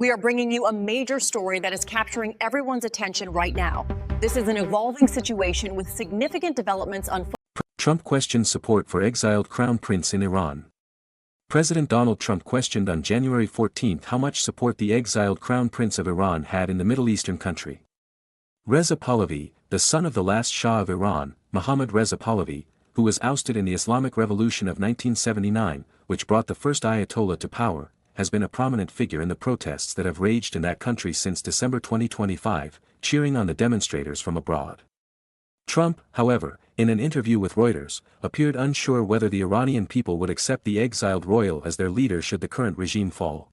We are bringing you a major story that is capturing everyone's attention right now. This is an evolving situation with significant developments unfolding. Trump questions support for exiled crown prince in Iran. President Donald Trump questioned on January 14 how much support the exiled crown prince of Iran had in the Middle Eastern country. Reza Pahlavi, the son of the last Shah of Iran, Mohammad Reza Pahlavi, who was ousted in the Islamic Revolution of 1979, which brought the first Ayatollah to power, has been a prominent figure in the protests that have raged in that country since December 2025, cheering on the demonstrators from abroad. Trump, however, in an interview with Reuters, appeared unsure whether the Iranian people would accept the exiled royal as their leader should the current regime fall.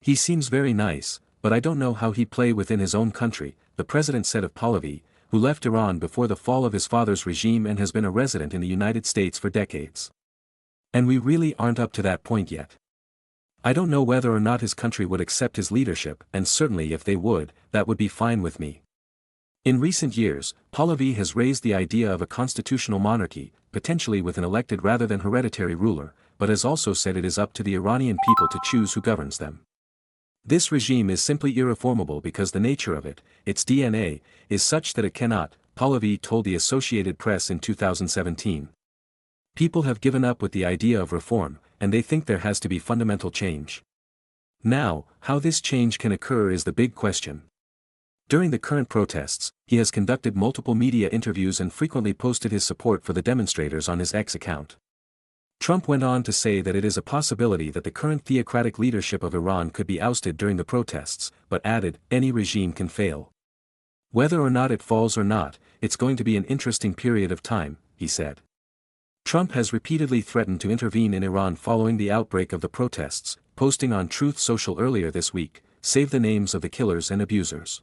"He seems very nice, but I don't know how he'd play within his own country," the president said of Pahlavi, who left Iran before the fall of his father's regime and has been a resident in the United States for decades. "And we really aren't up to that point yet. I don't know whether or not his country would accept his leadership, and certainly if they would, that would be fine with me." In recent years, Pahlavi has raised the idea of a constitutional monarchy, potentially with an elected rather than hereditary ruler, but has also said it is up to the Iranian people to choose who governs them. "This regime is simply irreformable because the nature of it, its DNA, is such that it cannot," Pahlavi told the Associated Press in 2017. "People have given up with the idea of reform, and they think there has to be fundamental change. Now, how this change can occur is the big question." During the current protests, he has conducted multiple media interviews and frequently posted his support for the demonstrators on his X account. Trump went on to say that it is a possibility that the current theocratic leadership of Iran could be ousted during the protests, but added, "Any regime can fail. Whether or not it falls or not, it's going to be an interesting period of time," he said. Trump has repeatedly threatened to intervene in Iran following the outbreak of the protests, posting on Truth Social earlier this week, "Save the names of the killers and abusers.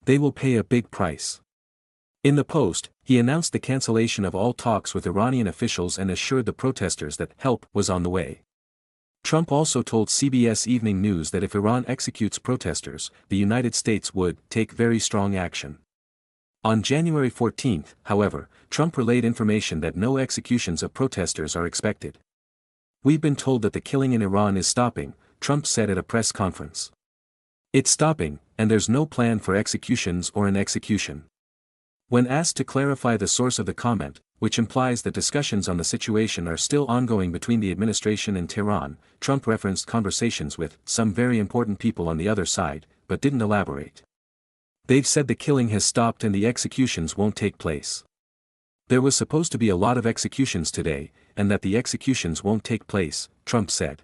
They will pay a big price." In the post, he announced the cancellation of all talks with Iranian officials and assured the protesters that help was on the way. Trump also told CBS Evening News that if Iran executes protesters, the United States would take very strong action. On January 14, however, Trump relayed information that no executions of protesters are expected. "We've been told that the killing in Iran is stopping," Trump said at a press conference. "It's stopping, and there's no plan for executions or an execution." When asked to clarify the source of the comment, which implies that discussions on the situation are still ongoing between the administration and Tehran, Trump referenced conversations with "some very important people on the other side," but didn't elaborate. "They've said the killing has stopped and the executions won't take place. There was supposed to be a lot of executions today, and that the executions won't take place," Trump said.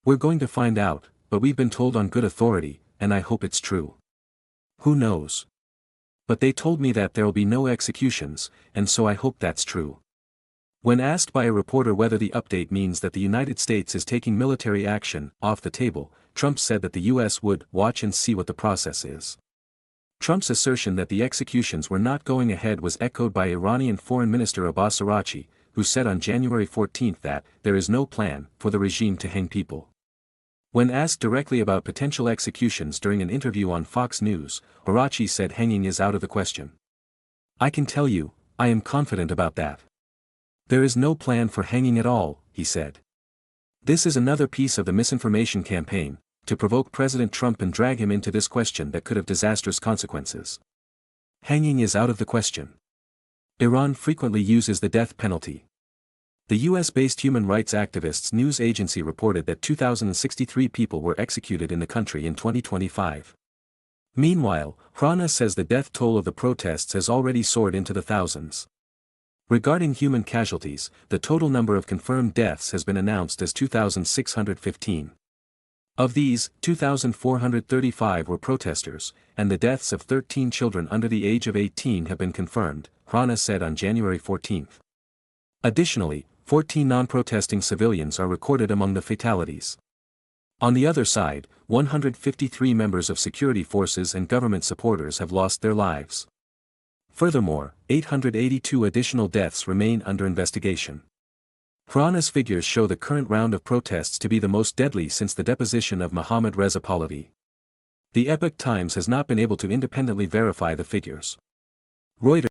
"We're going to find out, but we've been told on good authority, and I hope it's true. Who knows? But they told me that there'll be no executions, and so I hope that's true." When asked by a reporter whether the update means that the United States is taking military action off the table, Trump said that the U.S. would watch and see what the process is. Trump's assertion that the executions were not going ahead was echoed by Iranian Foreign Minister Abbas Araghchi, who said on January 14 that there is no plan for the regime to hang people. When asked directly about potential executions during an interview on Fox News, Araghchi said hanging is out of the question. "I can tell you, I am confident about that. There is no plan for hanging at all," he said. This is another piece of the misinformation campaign, to provoke President Trump and drag him into this question that could have disastrous consequences. Hanging is out of the question. Iran frequently uses the death penalty. The US-based human rights activists news agency reported that 2,063 people were executed in the country in 2025. Meanwhile, Hrana says the death toll of the protests has already soared into the thousands. Regarding human casualties, the total number of confirmed deaths has been announced as 2,615. Of these, 2,435 were protesters, and the deaths of 13 children under the age of 18 have been confirmed, Hrana said on January 14. Additionally, 14 non-protesting civilians are recorded among the fatalities. On the other side, 153 members of security forces and government supporters have lost their lives. Furthermore, 882 additional deaths remain under investigation. Hrana's figures show the current round of protests to be the most deadly since the deposition of Mohammad Reza Pahlavi. The Epoch Times has not been able to independently verify the figures. Reuters